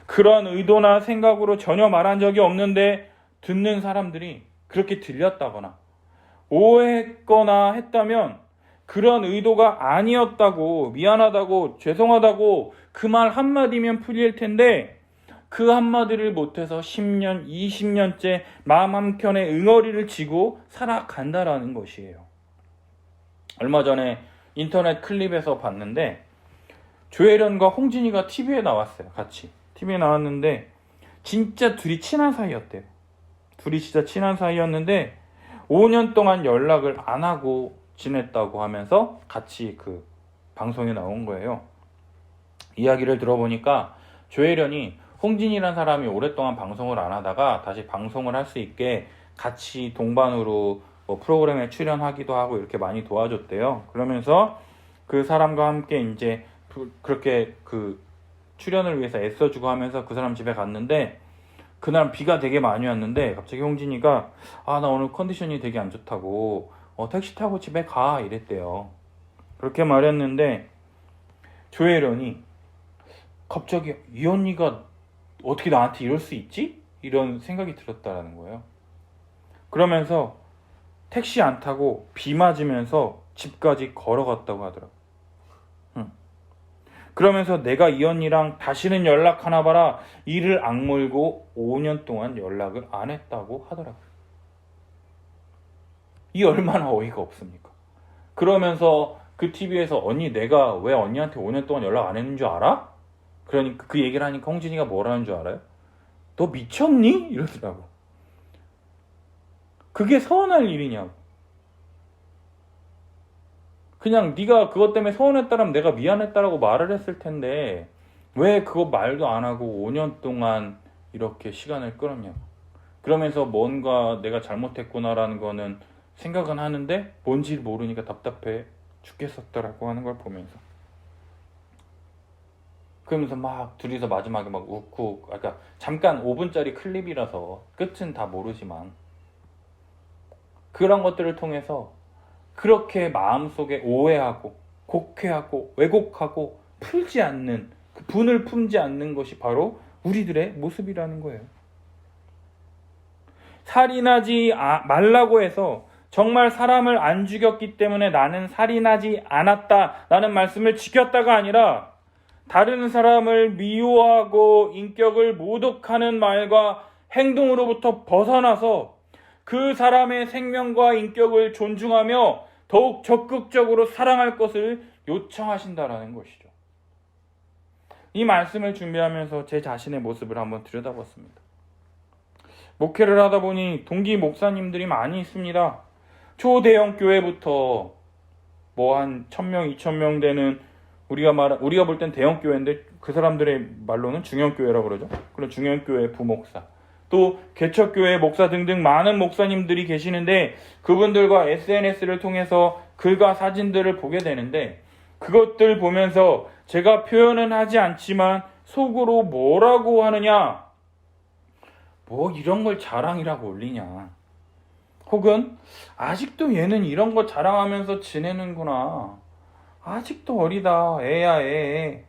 Speaker 1: 그러한 의도나 생각으로 전혀 말한 적이 없는데 듣는 사람들이 그렇게 들렸다거나 오해했거나 했다면 그런 의도가 아니었다고, 미안하다고, 죄송하다고 그 말 한마디면 풀릴 텐데 그 한마디를 못해서 10년, 20년째 마음 한켠에 응어리를 지고 살아간다라는 것이에요. 얼마 전에 인터넷 클립에서 봤는데 조혜련과 홍진이가 TV에 나왔어요. 같이 TV에 나왔는데 진짜 둘이 친한 사이였대요. 둘이 진짜 친한 사이였는데 5년 동안 연락을 안 하고 지냈다고 하면서 같이 그 방송에 나온 거예요. 이야기를 들어보니까 조혜련이 홍진이란 사람이 오랫동안 방송을 안 하다가 다시 방송을 할 수 있게 같이 동반으로 뭐 프로그램에 출연하기도 하고 이렇게 많이 도와줬대요. 그러면서 그 사람과 함께 이제 그렇게 그 출연을 위해서 애써주고 하면서 그 사람 집에 갔는데 그날 비가 되게 많이 왔는데 갑자기 홍진이가 나 오늘 컨디션이 되게 안 좋다고 택시 타고 집에 가 이랬대요. 그렇게 말했는데 조혜련이 갑자기 이 언니가 어떻게 나한테 이럴 수 있지? 이런 생각이 들었다라는 거예요. 그러면서 택시 안 타고 비 맞으면서 집까지 걸어갔다고 하더라고요. 그러면서 내가 이 언니랑 다시는 연락하나 봐라. 이를 악물고 5년 동안 연락을 안 했다고 하더라고요. 이 얼마나 어이가 없습니까? 그러면서 그 TV에서 언니 내가 왜 언니한테 5년 동안 연락 안 했는 줄 알아? 그러니까 그 얘기를 하니까 홍진이가 뭐라는 줄 알아요? 너 미쳤니? 이러더라고. 그게 서운할 일이냐고. 그냥 네가 그것 때문에 서운했다면 내가 미안했다라고 말을 했을 텐데 왜 그거 말도 안 하고 5년 동안 이렇게 시간을 끌었냐고. 그러면서 뭔가 내가 잘못했구나라는 거는 생각은 하는데 뭔지 모르니까 답답해 죽겠었더라고 하는 걸 보면서 그러면서 막 둘이서 마지막에 막 웃고 그러니까 잠깐 5분짜리 클립이라서 끝은 다 모르지만 그런 것들을 통해서 그렇게 마음속에 오해하고 곡해하고 왜곡하고 풀지 않는 그 분을 품지 않는 것이 바로 우리들의 모습이라는 거예요. 살인하지 말라고 해서 정말 사람을 안 죽였기 때문에 나는 살인하지 않았다 라는 말씀을 지켰다가 아니라 다른 사람을 미워하고 인격을 모독하는 말과 행동으로부터 벗어나서 그 사람의 생명과 인격을 존중하며 더욱 적극적으로 사랑할 것을 요청하신다라는 것이죠. 이 말씀을 준비하면서 제 자신의 모습을 한번 들여다봤습니다. 목회를 하다 보니 동기 목사님들이 많이 있습니다. 초대형 교회부터 뭐 한 1000명, 2000명 되는 우리가 볼 땐 대형 교회인데 그 사람들의 말로는 중형 교회라고 그러죠. 그런 중형 교회 부목사, 또 개척교회 목사 등등 많은 목사님들이 계시는데 그분들과 SNS를 통해서 글과 사진들을 보게 되는데 그것들 보면서 제가 표현은 하지 않지만 속으로 뭐라고 하느냐, 뭐 이런 걸 자랑이라고 올리냐, 혹은 아직도 얘는 이런 거 자랑하면서 지내는구나, 아직도 어리다, 애야 애.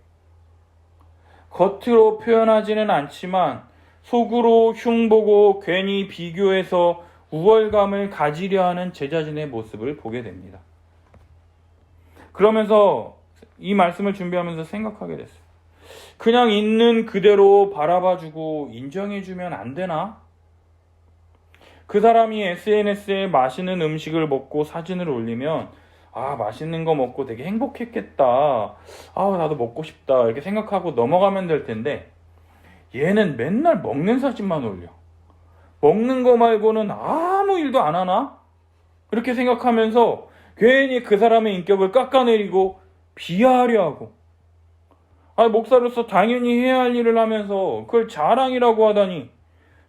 Speaker 1: 겉으로 표현하지는 않지만 속으로 흉보고 괜히 비교해서 우월감을 가지려 하는 제 자신의 모습을 보게 됩니다. 그러면서 이 말씀을 준비하면서 생각하게 됐어요. 그냥 있는 그대로 바라봐주고 인정해주면 안 되나? 그 사람이 SNS에 맛있는 음식을 먹고 사진을 올리면 맛있는 거 먹고 되게 행복했겠다, 나도 먹고 싶다 이렇게 생각하고 넘어가면 될 텐데 얘는 맨날 먹는 사진만 올려. 먹는 거 말고는 아무 일도 안 하나? 이렇게 생각하면서 괜히 그 사람의 인격을 깎아내리고 비하하려 하고, 목사로서 당연히 해야 할 일을 하면서 그걸 자랑이라고 하다니,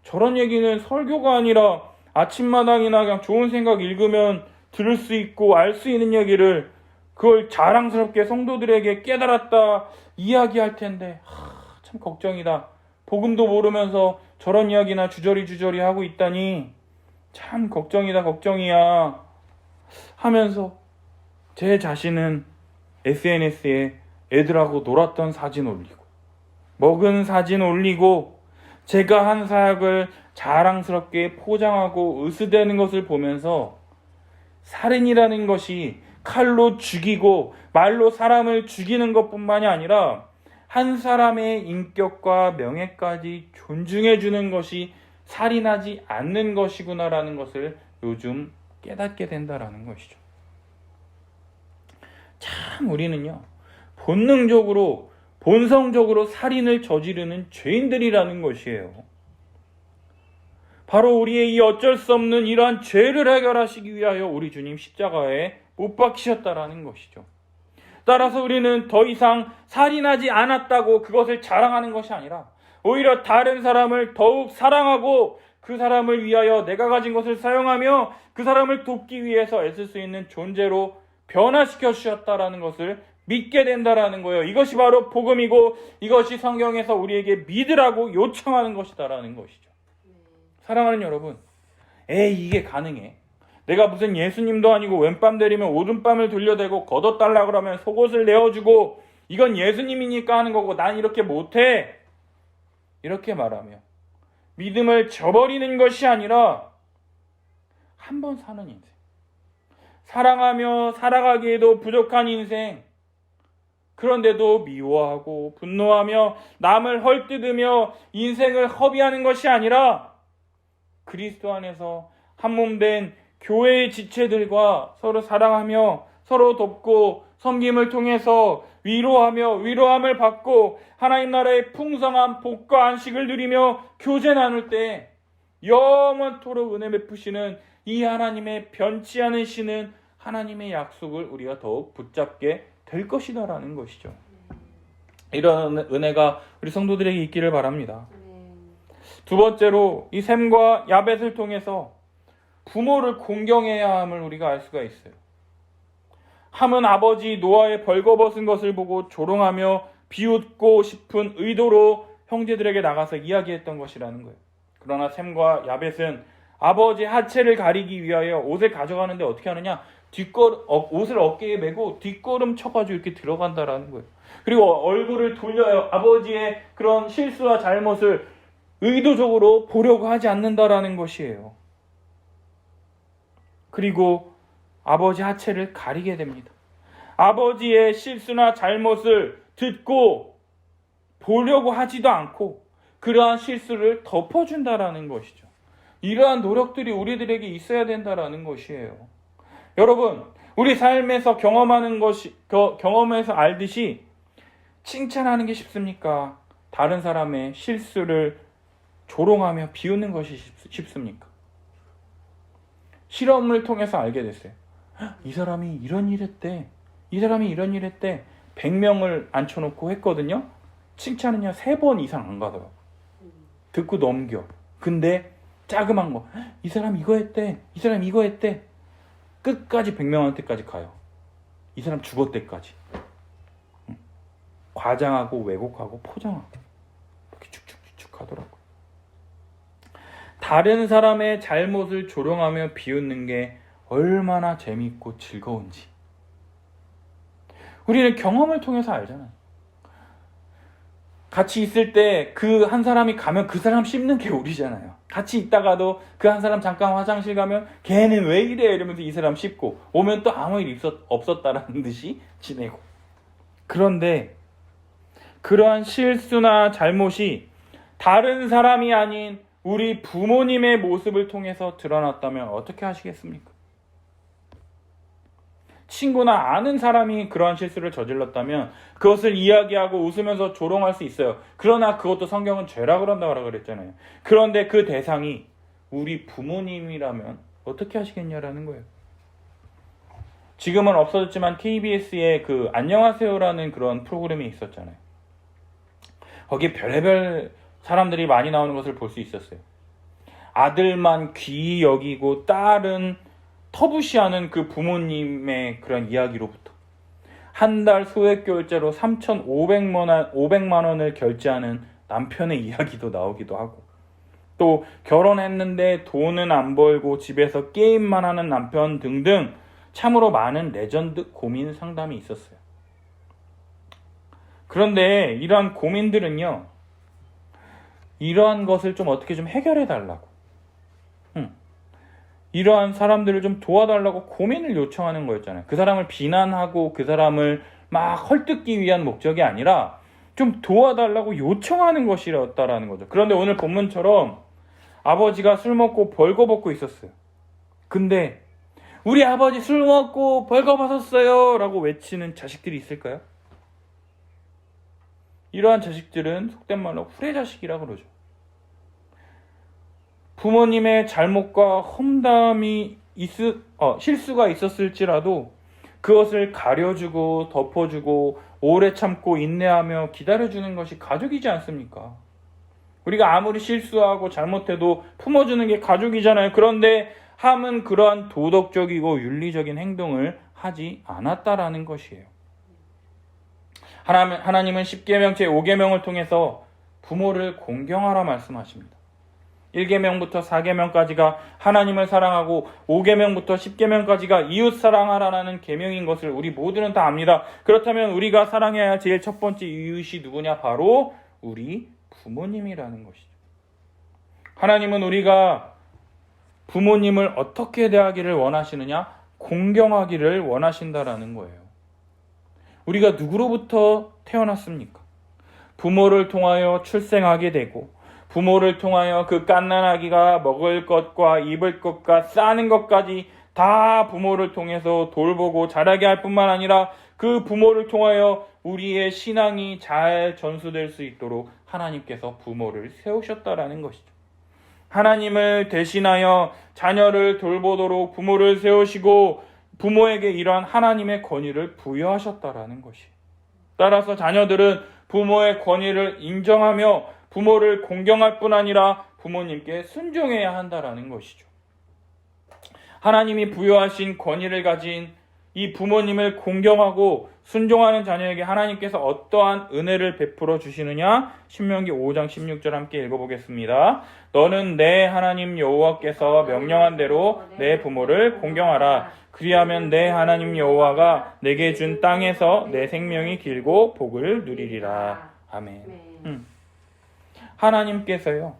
Speaker 1: 저런 얘기는 설교가 아니라 아침마당이나 그냥 좋은 생각 읽으면 들을 수 있고 알 수 있는 얘기를 그걸 자랑스럽게 성도들에게 깨달았다 이야기할 텐데, 참 걱정이다. 복음도 모르면서 저런 이야기나 주저리 하고 있다니 참 걱정이다, 걱정이야 하면서 제 자신은 SNS에 애들하고 놀았던 사진 올리고 먹은 사진 올리고 제가 한 사역을 자랑스럽게 포장하고 으스대는 것을 보면서 살인이라는 것이 칼로 죽이고 말로 사람을 죽이는 것뿐만이 아니라 한 사람의 인격과 명예까지 존중해 주는 것이 살인하지 않는 것이구나라는 것을 요즘 깨닫게 된다라는 것이죠. 참 우리는요, 본능적으로 본성적으로 살인을 저지르는 죄인들이라는 것이에요. 바로 우리의 이 어쩔 수 없는 이러한 죄를 해결하시기 위하여 우리 주님 십자가에 못 박히셨다라는 것이죠. 따라서 우리는 더 이상 살인하지 않았다고 그것을 자랑하는 것이 아니라 오히려 다른 사람을 더욱 사랑하고 그 사람을 위하여 내가 가진 것을 사용하며 그 사람을 돕기 위해서 애쓸 수 있는 존재로 변화시켜 주셨다라는 것을 믿게 된다라는 거예요. 이것이 바로 복음이고 이것이 성경에서 우리에게 믿으라고 요청하는 것이다라는 것이죠. 사랑하는 여러분, 이게 가능해? 내가 무슨 예수님도 아니고 왼밤 되리면 오른밤을 돌려대고 걷어달라 그러면 속옷을 내어주고 이건 예수님이니까 하는 거고 난 이렇게 못해, 이렇게 말하며 믿음을 저버리는 것이 아니라 한 번 사는 인생, 사랑하며 살아가기에도 부족한 인생, 그런데도 미워하고 분노하며 남을 헐뜯으며 인생을 허비하는 것이 아니라 그리스도 안에서 한 몸 된 교회의 지체들과 서로 사랑하며 서로 돕고 섬김을 통해서 위로하며 위로함을 받고 하나님 나라의 풍성한 복과 안식을 누리며 교제 나눌 때 영원토록 은혜 베푸시는 이 하나님의 변치 않으시는 하나님의 약속을 우리가 더욱 붙잡게 될 것이다라는 것이죠. 이런 은혜가 우리 성도들에게 있기를 바랍니다. 두 번째로 이 셈과 야벳을 통해서 부모를 공경해야 함을 우리가 알 수가 있어요. 함은 아버지 노아의 벌거벗은 것을 보고 조롱하며 비웃고 싶은 의도로 형제들에게 나가서 이야기했던 것이라는 거예요. 그러나 셈과 야벳은 아버지의 하체를 가리기 위하여 옷을 가져가는데 어떻게 하느냐? 옷을 어깨에 메고 뒷걸음 쳐가지고 이렇게 들어간다라는 거예요. 그리고 얼굴을 돌려요. 아버지의 그런 실수와 잘못을 의도적으로 보려고 하지 않는다라는 것이에요. 그리고 아버지 하체를 가리게 됩니다. 아버지의 실수나 잘못을 듣고 보려고 하지도 않고 그러한 실수를 덮어준다라는 것이죠. 이러한 노력들이 우리들에게 있어야 된다라는 것이에요. 여러분, 우리 삶에서 경험해서 알듯이 칭찬하는 게 쉽습니까? 다른 사람의 실수를 조롱하며 비웃는 것이 쉽습니까? 실험을 통해서 알게 됐어요. 이 사람이 이런 일 했대. 100명을 앉혀놓고 했거든요. 칭찬은요 3번 이상 안 가더라고. 듣고 넘겨. 근데 자그만 거, 이 사람 이거 했대. 끝까지 100명한테까지 가요. 이 사람 죽었대까지. 과장하고 왜곡하고 포장하고 이렇게 쭉쭉쭉 하더라고요. 다른 사람의 잘못을 조롱하며 비웃는 게 얼마나 재밌고 즐거운지 우리는 경험을 통해서 알잖아요. 같이 있을 때 그 한 사람이 가면 그 사람 씹는 게 우리잖아요. 같이 있다가도 그 한 사람 잠깐 화장실 가면 걔는 왜 이래 이러면서 이 사람 씹고 오면 또 아무 일 없었다라는 듯이 지내고. 그런데 그러한 실수나 잘못이 다른 사람이 아닌 우리 부모님의 모습을 통해서 드러났다면 어떻게 하시겠습니까? 친구나 아는 사람이 그러한 실수를 저질렀다면 그것을 이야기하고 웃으면서 조롱할 수 있어요. 그러나 그것도 성경은 죄라 그런다고 그랬잖아요. 그런데 그 대상이 우리 부모님이라면 어떻게 하시겠냐라는 거예요. 지금은 없어졌지만 KBS에 그 안녕하세요라는 그런 프로그램이 있었잖아요. 거기에 별의별 사람들이 많이 나오는 것을 볼 수 있었어요. 아들만 귀히 여기고 딸은 터부시하는 그 부모님의 그런 이야기로부터 한 달 소액결제로 3,500만 원을 결제하는 남편의 이야기도 나오기도 하고, 또 결혼했는데 돈은 안 벌고 집에서 게임만 하는 남편 등등 참으로 많은 레전드 고민 상담이 있었어요. 그런데 이러한 고민들은요, 이러한 것을 좀 어떻게 좀 해결해 달라고, 이러한 사람들을 좀 도와달라고 고민을 요청하는 거였잖아요. 그 사람을 비난하고 그 사람을 막 헐뜯기 위한 목적이 아니라 좀 도와달라고 요청하는 것이었다라는 거죠. 그런데 오늘 본문처럼 아버지가 술 먹고 벌거벗고 있었어요. 근데 우리 아버지 술 먹고 벌거벗었어요 라고 외치는 자식들이 있을까요? 이러한 자식들은 속된 말로 후레자식이라고 그러죠. 부모님의 잘못과 험담이 실수가 있었을지라도 그것을 가려주고 덮어주고 오래 참고 인내하며 기다려주는 것이 가족이지 않습니까? 우리가 아무리 실수하고 잘못해도 품어주는 게 가족이잖아요. 그런데 함은 그러한 도덕적이고 윤리적인 행동을 하지 않았다라는 것이에요. 하나님은 10계명 제5계명을 통해서 부모를 공경하라 말씀하십니다. 1계명부터 4계명까지가 하나님을 사랑하고 5계명부터 10계명까지가 이웃 사랑하라는 계명인 것을 우리 모두는 다 압니다. 그렇다면 우리가 사랑해야 할 제일 첫 번째 이웃이 누구냐? 바로 우리 부모님이라는 것이죠. 하나님은 우리가 부모님을 어떻게 대하기를 원하시느냐? 공경하기를 원하신다라는 거예요. 우리가 누구로부터 태어났습니까? 부모를 통하여 출생하게 되고 부모를 통하여 그 갓난아기가 먹을 것과 입을 것과 싸는 것까지 다 부모를 통해서 돌보고 자라게 할 뿐만 아니라 그 부모를 통하여 우리의 신앙이 잘 전수될 수 있도록 하나님께서 부모를 세우셨다라는 것이죠. 하나님을 대신하여 자녀를 돌보도록 부모를 세우시고 부모에게 이러한 하나님의 권위를 부여하셨다라는 것이에요. 따라서 자녀들은 부모의 권위를 인정하며 부모를 공경할 뿐 아니라 부모님께 순종해야 한다라는 것이죠. 하나님이 부여하신 권위를 가진 이 부모님을 공경하고 순종하는 자녀에게 하나님께서 어떠한 은혜를 베풀어 주시느냐? 신명기 5장 16절 함께 읽어보겠습니다. 너는 내 하나님 여호와께서 명령한 대로 내 부모를 공경하라. 그리하면 내 하나님 여호와가 내게 준 땅에서 내 생명이 길고 복을 누리리라. 아멘. 하나님께서요,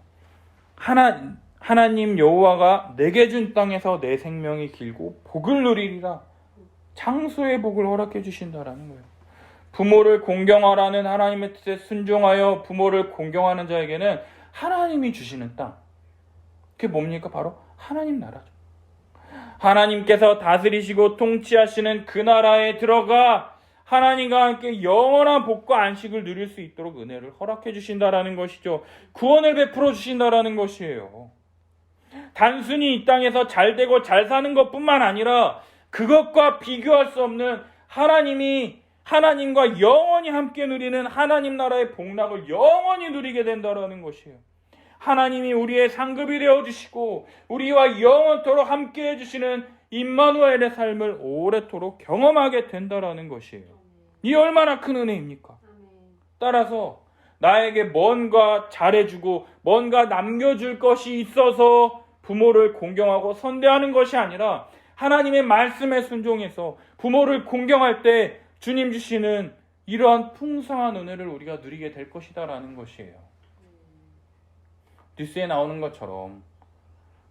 Speaker 1: 하나님 여호와가 내게 준 땅에서 내 생명이 길고 복을 누리리라. 장수의 복을 허락해 주신다라는 거예요. 부모를 공경하라는 하나님의 뜻에 순종하여 부모를 공경하는 자에게는 하나님이 주시는 땅, 그게 뭡니까? 바로 하나님 나라죠. 하나님께서 다스리시고 통치하시는 그 나라에 들어가 하나님과 함께 영원한 복과 안식을 누릴 수 있도록 은혜를 허락해 주신다라는 것이죠. 구원을 베풀어 주신다라는 것이에요. 단순히 이 땅에서 잘 되고 잘 사는 것뿐만 아니라 그것과 비교할 수 없는 하나님과 영원히 함께 누리는 하나님 나라의 복락을 영원히 누리게 된다라는 것이에요. 하나님이 우리의 상급이 되어주시고 우리와 영원토록 함께 해주시는 임마누엘의 삶을 오래도록 경험하게 된다라는 것이에요. 이 얼마나 큰 은혜입니까? 따라서 나에게 뭔가 잘해주고 뭔가 남겨줄 것이 있어서 부모를 공경하고 선대하는 것이 아니라 하나님의 말씀에 순종해서 부모를 공경할 때 주님 주시는 이러한 풍성한 은혜를 우리가 누리게 될 것이다라는 것이에요. 뉴스에 나오는 것처럼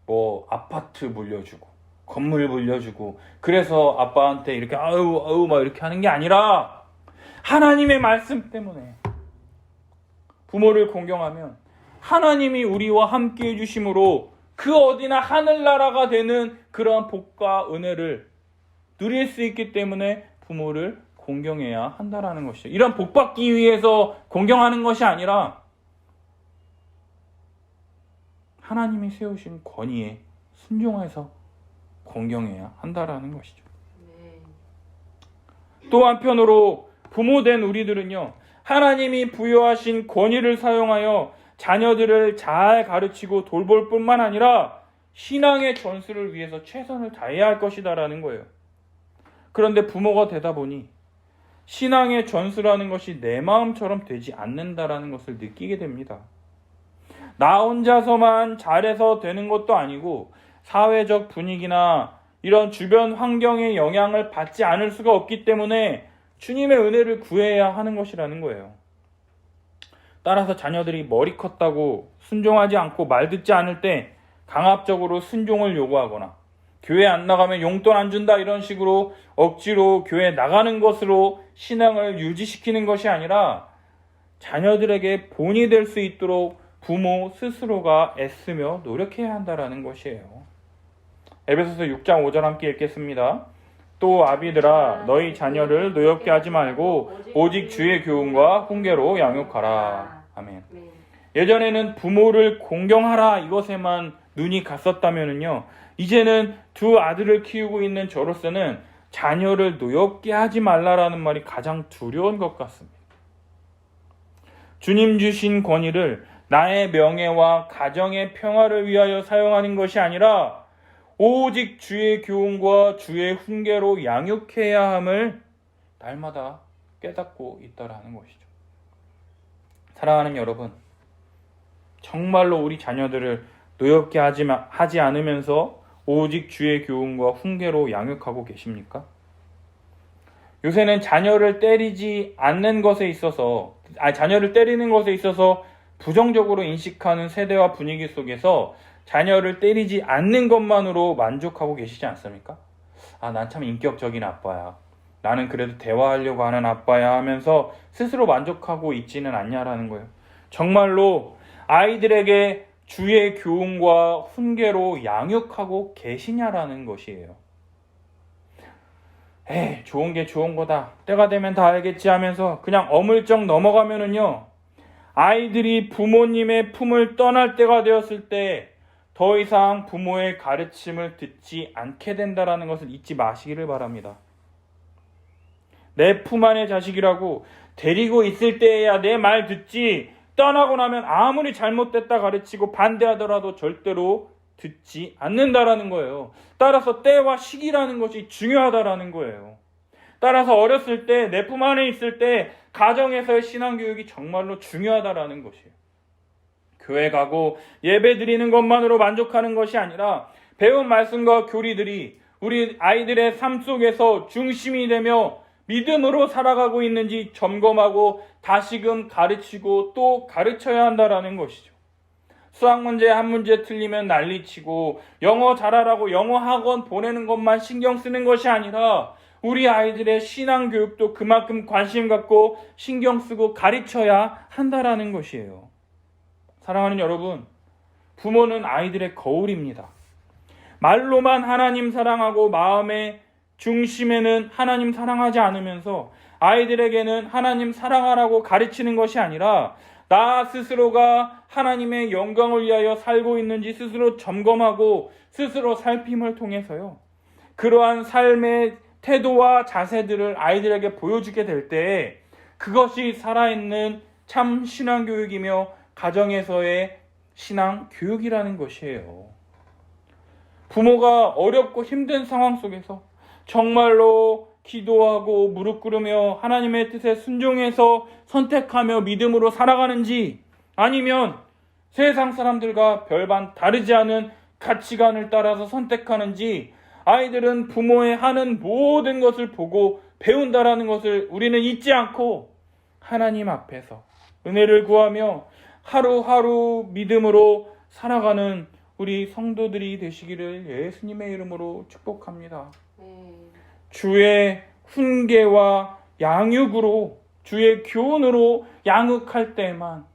Speaker 1: 뭐 아파트 물려주고 건물 물려주고 그래서 아빠한테 이렇게 아우 막 이렇게 하는 게 아니라 하나님의 말씀 때문에 부모를 공경하면 하나님이 우리와 함께 해주심으로 그 어디나 하늘나라가 되는 그러한 복과 은혜를 누릴 수 있기 때문에 부모를 공경해야 한다라는 것이죠. 이런 복받기 위해서 공경하는 것이 아니라 하나님이 세우신 권위에 순종해서 공경해야 한다라는 것이죠. 또 한편으로 부모된 우리들은요, 하나님이 부여하신 권위를 사용하여 자녀들을 잘 가르치고 돌볼 뿐만 아니라 신앙의 전수를 위해서 최선을 다해야 할 것이다라는 거예요. 그런데 부모가 되다 보니 신앙의 전수라는 것이 내 마음처럼 되지 않는다라는 것을 느끼게 됩니다. 나 혼자서만 잘해서 되는 것도 아니고 사회적 분위기나 이런 주변 환경의 영향을 받지 않을 수가 없기 때문에 주님의 은혜를 구해야 하는 것이라는 거예요. 따라서 자녀들이 머리 컸다고 순종하지 않고 말 듣지 않을 때 강압적으로 순종을 요구하거나 교회 안 나가면 용돈 안 준다 이런 식으로 억지로 교회 나가는 것으로 신앙을 유지시키는 것이 아니라 자녀들에게 본이 될 수 있도록 부모 스스로가 애쓰며 노력해야 한다라는 것이에요. 에베소서 6장 5절 함께 읽겠습니다. 또 아비들아 너희 자녀를 노엽게 하지 말고 오직 주의 교훈과 훈계로 양육하라. 아멘. 예전에는 부모를 공경하라 이것에만 눈이 갔었다면요, 이제는 두 아들을 키우고 있는 저로서는 자녀를 노엽게 하지 말라라는 말이 가장 두려운 것 같습니다. 주님 주신 권위를 나의 명예와 가정의 평화를 위하여 사용하는 것이 아니라 오직 주의 교훈과 주의 훈계로 양육해야 함을 날마다 깨닫고 있다라는 것이죠. 사랑하는 여러분, 정말로 우리 자녀들을 노엽게 하지 않으면서 오직 주의 교훈과 훈계로 양육하고 계십니까? 요새는 자녀를 때리지 않는 것에 있어서, 자녀를 때리는 것에 있어서 부정적으로 인식하는 세대와 분위기 속에서 자녀를 때리지 않는 것만으로 만족하고 계시지 않습니까? 난 참 인격적인 아빠야. 나는 그래도 대화하려고 하는 아빠야 하면서 스스로 만족하고 있지는 않냐라는 거예요. 정말로 아이들에게 주의 교훈과 훈계로 양육하고 계시냐라는 것이에요. 좋은 게 좋은 거다. 때가 되면 다 알겠지 하면서 그냥 어물쩍 넘어가면은요, 아이들이 부모님의 품을 떠날 때가 되었을 때 더 이상 부모의 가르침을 듣지 않게 된다는 것을 잊지 마시기를 바랍니다. 내 품 안의 자식이라고 데리고 있을 때에야 내 말 듣지, 떠나고 나면 아무리 잘못됐다 가르치고 반대하더라도 절대로 듣지 않는다라는 거예요. 따라서 때와 시기라는 것이 중요하다라는 거예요. 따라서 어렸을 때, 내 품 안에 있을 때 가정에서의 신앙교육이 정말로 중요하다라는 것이에요. 교회 가고 예배 드리는 것만으로 만족하는 것이 아니라 배운 말씀과 교리들이 우리 아이들의 삶 속에서 중심이 되며 믿음으로 살아가고 있는지 점검하고 다시금 가르치고 또 가르쳐야 한다라는 것이죠. 수학 문제 한 문제 틀리면 난리치고 영어 잘하라고 영어 학원 보내는 것만 신경 쓰는 것이 아니라 우리 아이들의 신앙 교육도 그만큼 관심 갖고 신경 쓰고 가르쳐야 한다라는 것이에요. 사랑하는 여러분, 부모는 아이들의 거울입니다. 말로만 하나님 사랑하고 마음의 중심에는 하나님 사랑하지 않으면서 아이들에게는 하나님 사랑하라고 가르치는 것이 아니라 나 스스로가 하나님의 영광을 위하여 살고 있는지 스스로 점검하고 스스로 살핌을 통해서요, 그러한 삶의 태도와 자세들을 아이들에게 보여주게 될 때 그것이 살아있는 참 신앙교육이며 가정에서의 신앙교육이라는 것이에요. 부모가 어렵고 힘든 상황 속에서 정말로 기도하고 무릎 꿇으며 하나님의 뜻에 순종해서 선택하며 믿음으로 살아가는지, 아니면 세상 사람들과 별반 다르지 않은 가치관을 따라서 선택하는지, 아이들은 부모의 하는 모든 것을 보고 배운다라는 것을 우리는 잊지 않고 하나님 앞에서 은혜를 구하며 하루하루 믿음으로 살아가는 우리 성도들이 되시기를 예수님의 이름으로 축복합니다. 주의 훈계와 양육으로, 주의 교훈으로 양육할 때만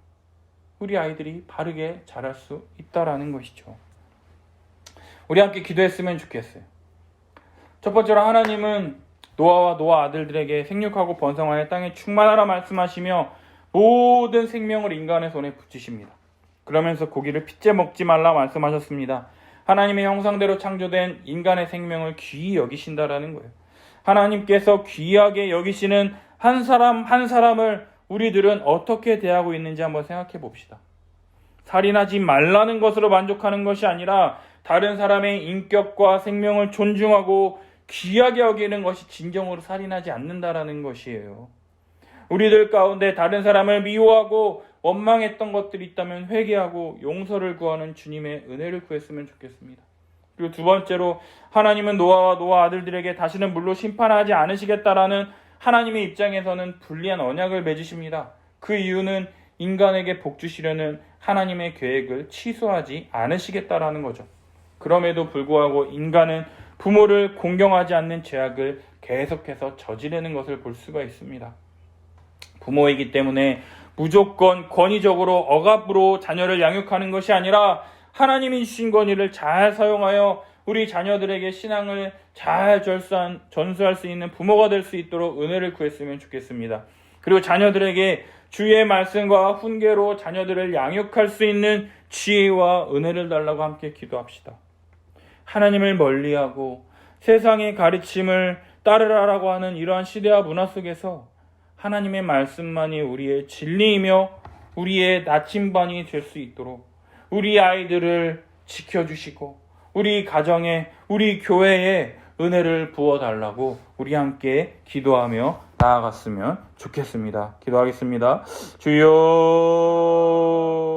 Speaker 1: 우리 아이들이 바르게 자랄 수 있다라는 것이죠. 우리 함께 기도했으면 좋겠어요. 첫 번째로 하나님은 노아와 노아 아들들에게 생육하고 번성하여 땅에 충만하라 말씀하시며 모든 생명을 인간의 손에 붙이십니다. 그러면서 고기를 핏째 먹지 말라 말씀하셨습니다. 하나님의 형상대로 창조된 인간의 생명을 귀히 여기신다라는 거예요. 하나님께서 귀하게 여기시는 한 사람 한 사람을 우리들은 어떻게 대하고 있는지 한번 생각해 봅시다. 살인하지 말라는 것으로 만족하는 것이 아니라 다른 사람의 인격과 생명을 존중하고 귀하게 여기는 것이 진정으로 살인하지 않는다라는 것이에요. 우리들 가운데 다른 사람을 미워하고 원망했던 것들이 있다면 회개하고 용서를 구하는 주님의 은혜를 구했으면 좋겠습니다. 그리고 두 번째로 하나님은 노아와 노아 아들들에게 다시는 물로 심판하지 않으시겠다라는 하나님의 입장에서는 불리한 언약을 맺으십니다. 그 이유는 인간에게 복 주시려는 하나님의 계획을 취소하지 않으시겠다라는 거죠. 그럼에도 불구하고 인간은 부모를 공경하지 않는 죄악을 계속해서 저지르는 것을 볼 수가 있습니다. 부모이기 때문에 무조건 권위적으로 억압으로 자녀를 양육하는 것이 아니라 하나님이 주신 권위를 잘 사용하여 우리 자녀들에게 신앙을 잘 전수할 수 있는 부모가 될 수 있도록 은혜를 구했으면 좋겠습니다. 그리고 자녀들에게 주의 말씀과 훈계로 자녀들을 양육할 수 있는 지혜와 은혜를 달라고 함께 기도합시다. 하나님을 멀리하고 세상의 가르침을 따르라라고 하는 이러한 시대와 문화 속에서 하나님의 말씀만이 우리의 진리이며 우리의 나침반이 될 수 있도록 우리 아이들을 지켜주시고 우리 가정에 우리 교회에 은혜를 부어달라고 우리 함께 기도하며 나아갔으면 좋겠습니다. 기도하겠습니다. 주여